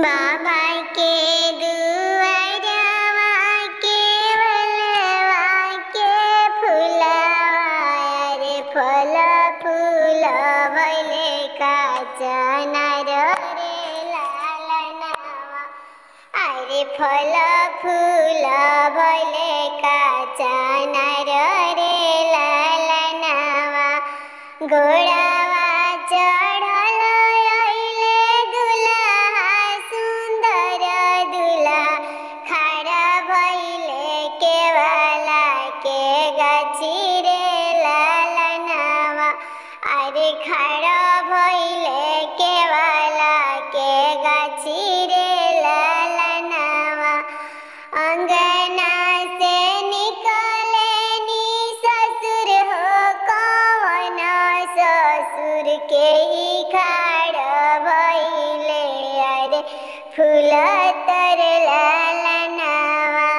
बाबा के दुआरवा केवलवा के फुलवा रे फल फूल भइले काचनार रे लालनावा अरे फल फूल भइले काचनार रे लालनावा घोडावा चढल अहिले दुलहा सुन्दर दुलहा खडा भइले केवला के गाछी रे लालनावा अरे खडा भइले केवला के गाछी रे लालनावा अंगना से निकले नी ससुर हो कवन ससुर के ही खाड़ भइले अरे फूल तरला